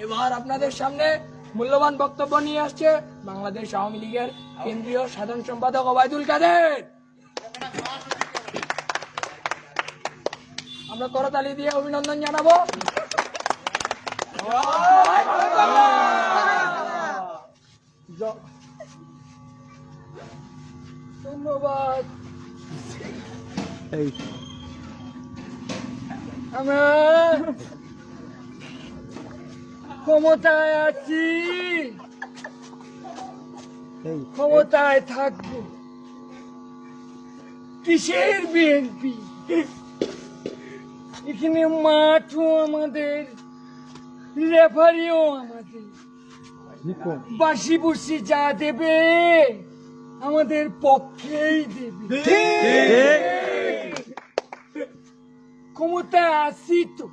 এবার আপনাদের সামনে মূল্যবান বক্তব্য নিয়ে আসছে বাংলাদেশ আওয়ামী লীগের কেন্দ্রীয় সাধারণ সম্পাদক ওবায়দুল কাদের। আমরা করতালি দিয়ে অভিনন্দন জানাবো। ধন্যবাদ। আমরা ক্ষমতায় আছি, ক্ষমতায় থাকবো। কিসের বিএনপি? এখানে মাঠও আমাদের, রেফারিও আমাদের, বাসি বুসি যা দেবে আমাদের পক্ষেই দেবে। ক্ষমতায় আছি তো,